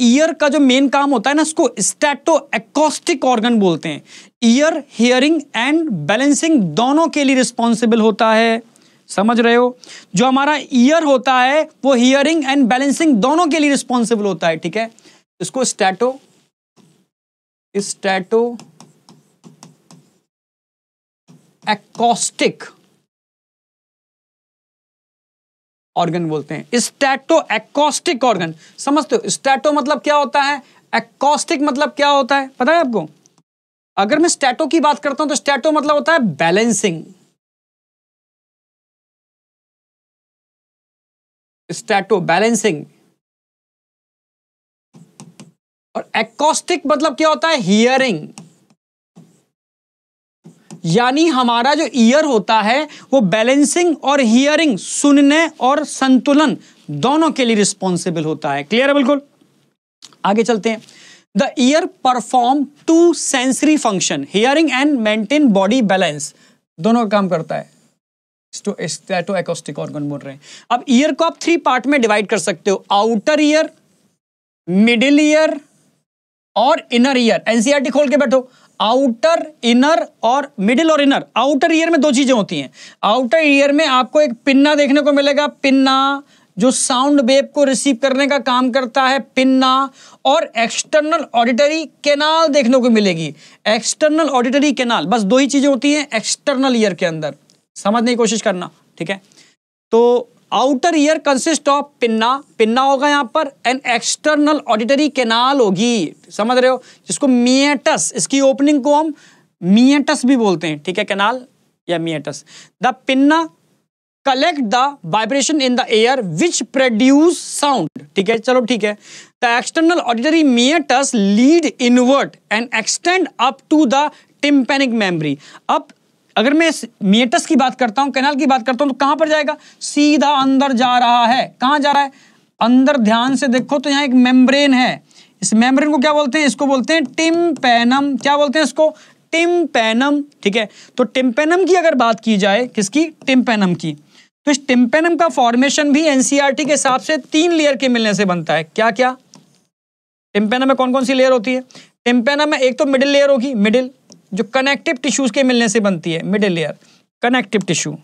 Year का जो main काम होता है ना, उसको स्टैटो एकॉस्टिक ऑर्गन बोलते हैं। ईयर हियरिंग एंड बैलेंसिंग दोनों के लिए रिस्पॉन्सिबल होता है, समझ रहे हो। जो हमारा ईयर होता है वो हियरिंग एंड बैलेंसिंग दोनों के लिए रिस्पॉन्सिबल होता है, ठीक है। इसको स्टैटो एकॉस्टिक ऑर्गन बोलते हैं, स्टैटो एकॉस्टिक ऑर्गन। समझते हो स्टैटो मतलब क्या होता है, एकॉस्टिक मतलब क्या होता है, पता है आपको। अगर मैं स्टैटो की बात करता हूं तो स्टैटो मतलब होता है बैलेंसिंग, स्टैटो बैलेंसिंग, और एकॉस्टिक मतलब क्या होता है, हियरिंग। यानी हमारा जो ईयर होता है वो बैलेंसिंग और हियरिंग, सुनने और संतुलन दोनों के लिए रिस्पॉन्सिबल होता है। क्लियर है बिल्कुल। आगे चलते हैं। The ear perform to sensory function, hearing and maintain body balance, दोनों का काम करता है। स्टैटो एकॉस्टिक ऑर्गन बोल रहे हैं। अब ईयर को आप 3 पार्ट में डिवाइड कर सकते हो, आउटर ईयर, मिडिल ईयर और इनर ईयर। एनसीईआरटी खोल के बैठो, आउटर, इनर और मिडिल और इनर। आउटर ईयर में 2 चीजें होती हैं। आउटर ईयर में आपको एक पिन्ना देखने को मिलेगा, पिन्ना जो साउंड वेव को रिसीव करने का काम करता है, पिन्ना, और एक्सटर्नल ऑडिटरी कैनाल देखने को मिलेगी, एक्सटर्नल ऑडिटरी कैनाल। बस 2 ही चीजें होती हैं एक्सटर्नल ईयर के अंदर, समझने की कोशिश करना, ठीक है। तो outer ear consist of pinna होगा यहाँ पर, एंड एक्सटर्नल ऑडिटरी कैनाल होगी, समझ रहे हो, जिसको मिएटस, इसकी ओपनिंग को हम मिएटस भी बोलते हैं, ठीक है, कैनाल या meatus. The pinna collect the vibration in the air which produce sound, ठीक है, चलो ठीक है। The external auditory meatus lead invert and extend up to the tympanic memory. अब अगर मैं मिएटस की बात करता हूं, कैनाल की बात करता हूं, तो कहां पर जाएगा, सीधा अंदर जा रहा है। कहां जा रहा है, अंदर। ध्यान से देखो तो यहां एक मेम्ब्रेन है, इस मेम्ब्रेन को क्या बोलते हैं, इसको बोलते हैं टिम्पैनम। क्या बोलते हैं इसको, टिम्पैनम, ठीक है। तो टिम्पैनम की अगर बात की जाए, किसकी, टिम्पैनम की, तो इस टिम्पैनम का फॉर्मेशन भी एनसीईआरटी के हिसाब से 3 लेयर के मिलने से बनता है। क्या क्या, टिम्पैनम में कौन कौन सी लेयर होती है, टिम्पैनम में एक तो मिडिल लेयर होगी, मिडिल जो कनेक्टिव टिश्यूज के मिलने से बनती है, middle layer connective tissue,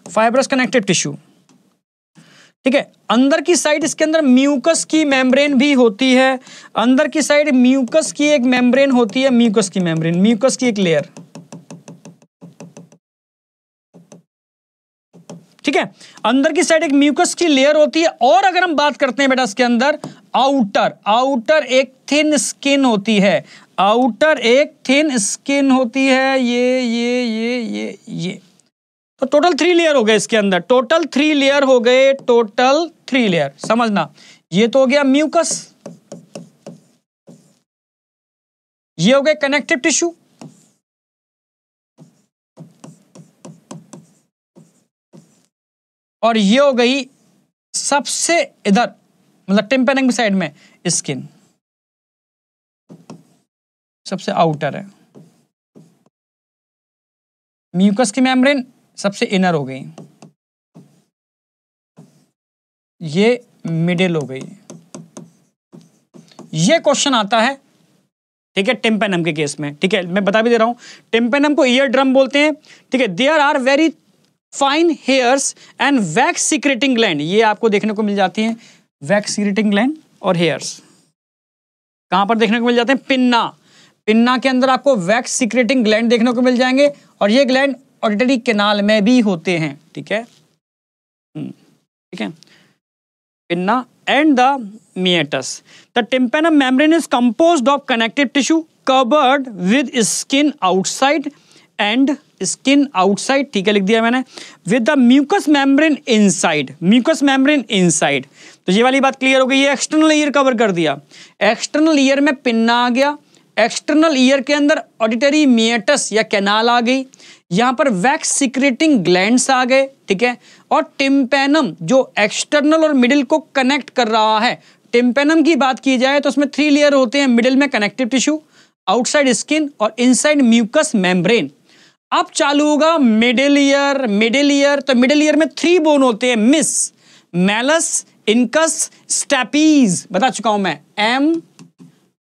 fibrous connective tissue, ठीक है। अंदर की साइड इसके अंदर म्यूकस की मेम्ब्रेन भी होती है, अंदर की साइड म्यूकस की एक मेम्ब्रेन होती है, म्यूकस की मेम्ब्रेन, म्यूकस की एक लेयर, ठीक है। अंदर की साइड एक म्यूकस की लेयर होती है। और अगर हम बात करते हैं बेटा इसके अंदर आउटर एक थिन स्किन होती है, आउटर एक थिन स्किन होती है, ये तो टोटल 3 लेयर हो गए इसके अंदर, टोटल 3 लेयर हो गए, टोटल 3 लेयर, समझना। ये तो हो गया म्यूकस, ये हो गए कनेक्टिव टिश्यू, और ये हो गई सबसे इधर, मतलब टिम्पैनिक साइड में स्किन, सबसे आउटर है। म्यूकस की मेम्ब्रेन सबसे इनर हो गई, ये मिडिल हो गई। ये क्वेश्चन आता है, ठीक है, टिम्पैनम के केस में, ठीक है, मैं बता भी दे रहा हूं। टिम्पैनम को ईयर ड्रम बोलते हैं, ठीक है। There are very fine hairs and wax secreting gland, ये आपको देखने को मिल जाती हैं, वैक्स सीक्रेटिंग ग्लैंड और हेयर्स कहां पर देखने को मिल जाते हैं, पिन्ना के अंदर आपको वैक्स सीक्रेटिंग ग्लैंड देखने को मिल जाएंगे, और ये ग्लैंड ऑडिटरी कैनाल में भी होते हैं, ठीक है, ठीक है। Pinna and the meatus. The tympanum membrane is composed of connective tissue covered with skin outside and skin outside, ठीक है, लिख दिया मैंने, with the mucous membrane inside, mucous membrane inside। तो ये वाली बात क्लियर हो गई। ये एक्सटर्नल ईयर कवर कर दिया, एक्सटर्नल ईयर में पिन्ना आ गया, एक्सटर्नल ईयर के अंदर ऑडिटरी मिएटस या कैनाल आ गई, यहां पर वैक्स सिक्रेटिंग ग्लैंड्स आ गए, ठीक है, और टिम्पैनम जो एक्सटर्नल और मिडिल को कनेक्ट कर रहा है। टिम्पैनम की बात की जाए तो उसमें 3 लेयर होते हैं, मिडिल में कनेक्टिव टिश्यू, आउटसाइड स्किन और इनसाइड म्यूकस मेम्ब्रेन। अब चालू होगा मिडिल ईयर, तो मिडिल ईयर में 3 बोन होते हैं, मैलस, इनकस, स्टैपीज, बता चुका हूं मैं,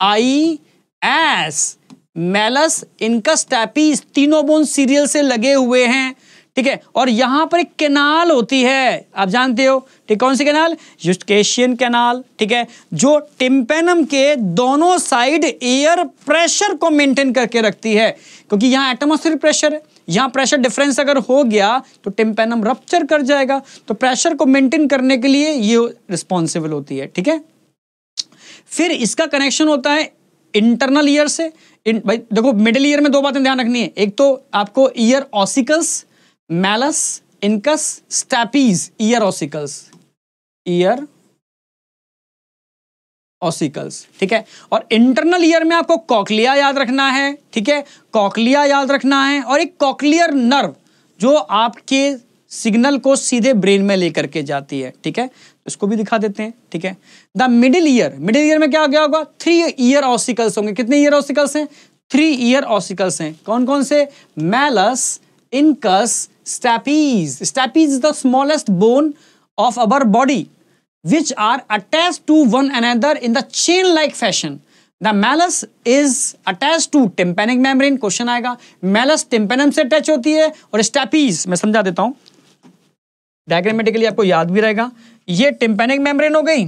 MIS, मैलस, इनकस, स्टैपीज, तीनों बोन सीरियल से लगे हुए हैं, ठीक है। और यहां पर एक कैनाल होती है, आप जानते हो, ठीक, कौन सी कैनाल? यूस्टेशियन कैनाल, ठीक है, जो टिम्पेनम के दोनों साइड एयर प्रेशर को मेंटेन करके रखती है, क्योंकि यहां एटमॉस्फेरिक प्रेशर है, यहां प्रेशर डिफरेंस अगर हो गया तो टिम्पेनम रप्चर कर जाएगा, तो प्रेशर को मेंटेन करने के लिए ये रिस्पॉन्सिबल होती है, ठीक है। फिर इसका कनेक्शन होता है इंटरनल ईयर से। भाई देखो, मिडिल ईयर में दो बातें ध्यान रखनी है, एक तो आपको ear ossicles, malleus, incus, stapes, ear ossicles, ear ossicles, ठीक है। और इंटरनल ईयर में आपको कॉकलिया याद रखना है, ठीक है, कॉकलिया याद रखना है, और एक कॉकलियर नर्व जो आपके सिग्नल को सीधे ब्रेन में लेकर के जाती है, ठीक है। इसको भी दिखा देते हैं, ठीक है। The middle year, middle ear में क्या क्या होगा? 3 ईयर ऑसिकल्स होंगे। कितने ईयर ऑसिकल्स हैं? 3 ईयर ऑसिकल्स हैं। कौन कौन से? Malleus, incus, stapes. Stapes is the smallest bone of our body which are attached to one another in the chain like fashion. The malleus is attached to tympanic membrane. Question आएगा, malleus tympanum से attach होती है, और stapes मैं समझा देता हूं, diagrammatically आपको याद भी रहेगा। ये टिम्पैनिक मेम्ब्रेन हो गई,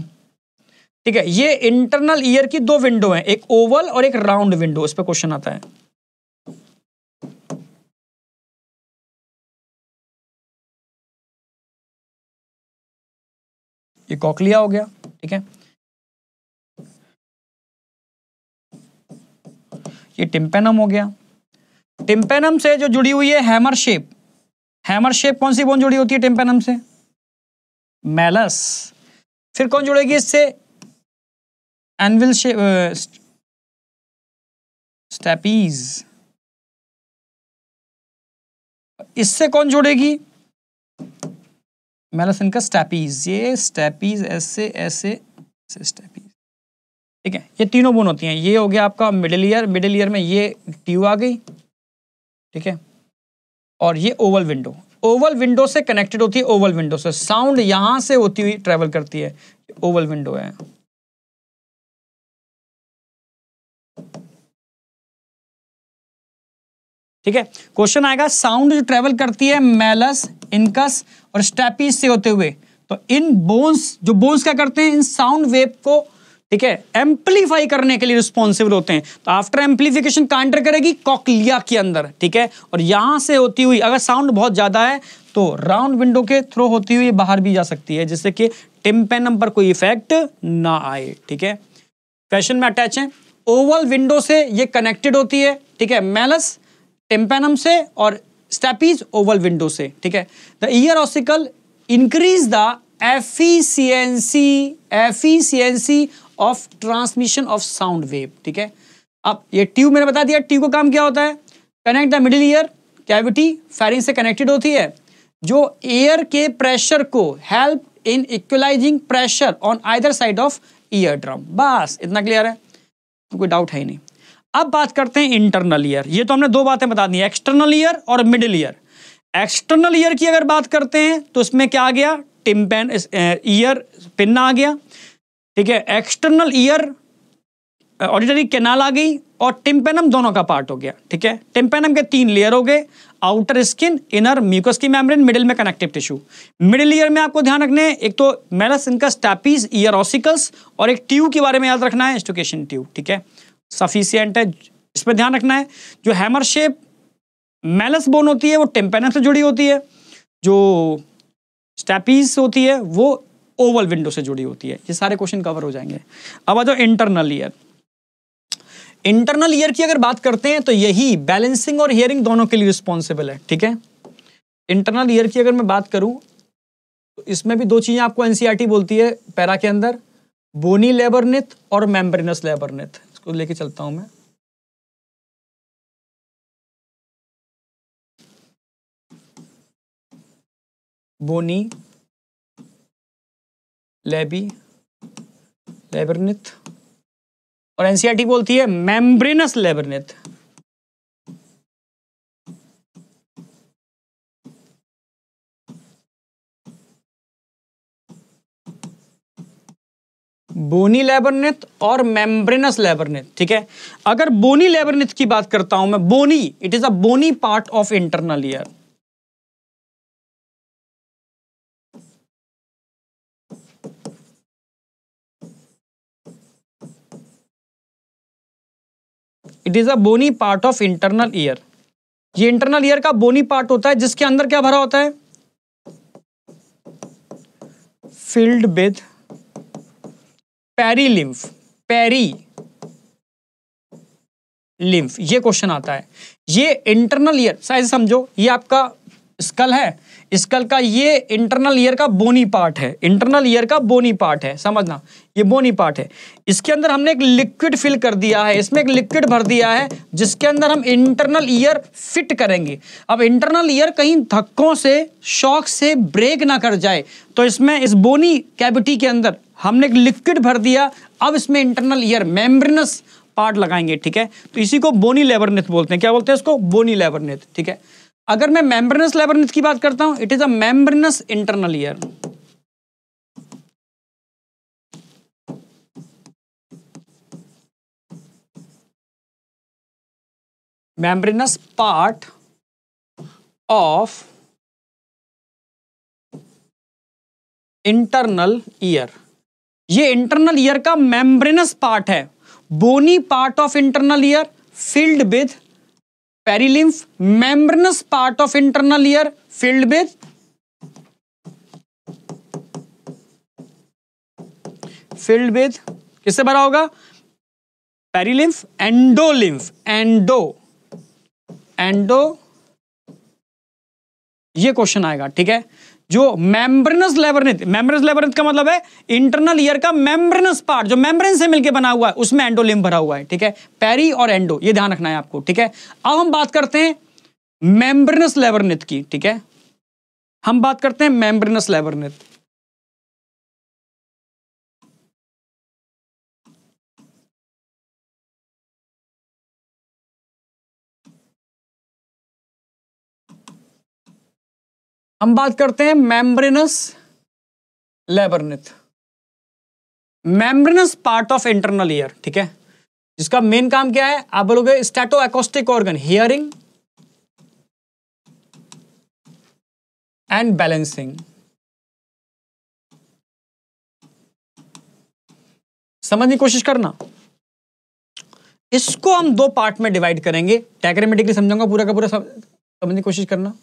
ठीक है। ये इंटरनल ईयर की दो विंडो हैं, एक ओवल और एक राउंड विंडो, इस पे क्वेश्चन आता है। ये कॉकलिया हो गया, ठीक है। ये टिम्पेनम हो गया। टिम्पेनम से जो जुड़ी हुई है हैमर शेप, हैमर शेप कौन सी बोन जुड़ी होती है टिम्पेनम से? मैलस। फिर कौन जुड़ेगी इससे? Anvil shape, stapes. इससे कौन जुड़ेगी? Malleus, incus, stapes. ये स्टैपीज ऐसे ऐसे स्टैपीज, ठीक है। ये तीनों बोन होती हैं। ये हो गया आपका मिडिल ईयर, मिडिल ईयर में ये ट्यूब आ गई, ठीक है। और ये ओवल विंडो, ओवल विंडो से कनेक्टेड होती है, ओवल विंडो से साउंड यहां से होती हुई ट्रेवल करती है, ओवल विंडो है। ठीक है। क्वेश्चन आएगा, साउंड जो ट्रेवल करती है मैलस, इनकस और स्टैपीज से होते हुए, तो इन बोन्स, जो बोन्स क्या करते हैं? इन साउंड वेव को, ठीक है, एम्पलीफाई करने के लिए रिस्पॉन्सिबल होते हैं। तो आफ्टर एम्पलीफिकेशन कहां एंटर करेगी? कॉकलिया के अंदर, ठीक है। और यहां से होती हुई, अगर साउंड बहुत ज्यादा है तो राउंड विंडो के थ्रू होती हुई बाहर भी जा सकती है, जिससे कि टिम्पेनम पर कोई इफेक्ट ना आए, ठीक है। क्वेश्चन में अटैच है, ओवल विंडो से ये कनेक्टेड होती है, ठीक है, मैलस टिम्पेनम से, और स्टैपीज ओवल विंडो से, ठीक है। The year ossicle increase the efficiency of transmission of sound wave, ठीक है। अब ये ट्यूब मैंने बता दिया, ट्यूब का काम क्या होता है? Connect the middle ear cavity, फेरिंग से कनेक्टेड होती है, जो एयर के प्रेशर को help in equalising pressure on either side of ear drum. बस इतना क्लियर है, तो कोई डाउट है ही नहीं। अब बात करते हैं इंटरनल ईयर। ये तो हमने दो बातें बता दी, एक्सटर्नल ईयर और मिडिल ईयर। एक्सटर्नल ईयर की अगर बात करते हैं तो इसमें क्या आ गया? टिम्पेन ईयर पिन आ गया, ठीक है। एक्सटर्नल ईयर ऑडिटरी कैनाल आ गई, और टिम्पेनम दोनों का पार्ट हो गया, ठीक है। टिम्पेनम के 3 लेयर हो गए, आउटर स्किन, इनर म्यूकस की मेम्ब्रेन, मिडिल में कनेक्टिव टिश्यू। मिडिल ईयर में आपको ध्यान रखने हैं, एक तो malleus, incus, stapes, ear ossicles, और एक ट्यूब के बारे में याद रखना है, स्टोकेशन ट्यूब, ठीक है, सफिशिएंट है। इसमें ध्यान रखना है, जो हैमर शेप मैलस बोन होती है वो टिम्पेनम से जुड़ी होती है, जो स्टैपीज होती है वो ओवल विंडो से जुड़ी होती है। ये सारे क्वेश्चन कवर हो जाएंगे। अब आ जाओ इंटरनल ईयर। इंटरनल ईयर की अगर बात करते हैं तो यही बैलेंसिंग और हियरिंग दोनों के लिए रिस्पॉन्सिबल है, ठीक है। इंटरनल ईयर की अगर मैं बात करूं तो इसमें भी दो चीजें आपको एनसीईआरटी बोलती है पैरा के अंदर, बोनी लेबरनेथ और मेम्ब्रेनस लेबरनेथ। इसको लेके चलता हूं मैं। बोनी लेबरनेथ, और एनसीईआरटी बोलती है मेम्ब्रेनस लेबरनेथ। बोनी लैबरनेथ और मेम्ब्रेनस लैबरनेथ, ठीक है। अगर बोनी लैबरनेथ की बात करता हूं मैं, bony, it is a bony part of internal ear. It is a bony part of internal ear. ये इंटरनल ईयर का बोनी पार्ट होता है जिसके अंदर क्या भरा होता है, फिल्ड विद पेरीलिम्फ, पेरी लिम्फ, ये क्वेश्चन आता है। ये इंटरनल ईयर, शायद समझो ये आपका स्कल है, स्कल का ये इंटरनल ईयर का बोनी पार्ट है, इंटरनल ईयर का बोनी पार्ट है, समझना ये बोनी पार्ट है। इसके अंदर हमने एक लिक्विड फिल कर दिया है, इसमें एक लिक्विड भर दिया है जिसके अंदर हम इंटरनल ईयर फिट करेंगे। अब इंटरनल ईयर कहीं धक्कों से, शॉक से ब्रेक ना कर जाए, तो इसमें इस बोनी कैविटी के अंदर हमने एक लिक्विड भर दिया। अब इसमें इंटरनल ईयर मेम्ब्रेनस पार्ट लगाएंगे, ठीक है। तो इसी को बोनी लैबरनेथ बोलते हैं। क्या बोलते हैं इसको, बोनी लैबरनेथ, ठीक है। अगर मैं मेम्ब्रेनस लैबरनेथ की बात करता हूं, it is a membranous internal ear. Membranous part of internal ear, ये इंटरनल ईयर का मेम्ब्रेनस पार्ट है। Bony part of internal ear filled with perilymph, membranous part of internal ear filled with किससे भरा होगा, पेरीलिम्फ, एंडोलिम्फ, एंडो ये question आएगा, ठीक है। जो मेम्ब्रेनस लैबरनेथ का मतलब है इंटरनल ईयर का मेम्ब्रेनस पार्ट, जो मेम्ब्रेन से मिलकर बना हुआ है, उसमें एंडोलिम्फ भरा हुआ है, ठीक है। पेरी और एंडो, ये ध्यान रखना है आपको, ठीक है। अब हम बात करते हैं मेम्ब्रेनस लैबरनेथ की, ठीक है। हम बात करते हैं मेम्ब्रेनस लैबरनेथ। हम बात करते हैं membranous labyrinth, membranous part of internal ear, ठीक है। जिसका मेन काम क्या है, आप बोलोगे statoacoustic organ, hearing and balancing. समझने की कोशिश करना, इसको हम दो पार्ट में डिवाइड करेंगे, डायग्रामेटिकली समझाऊंगा पूरा का पूरा, समझने की कोशिश करना।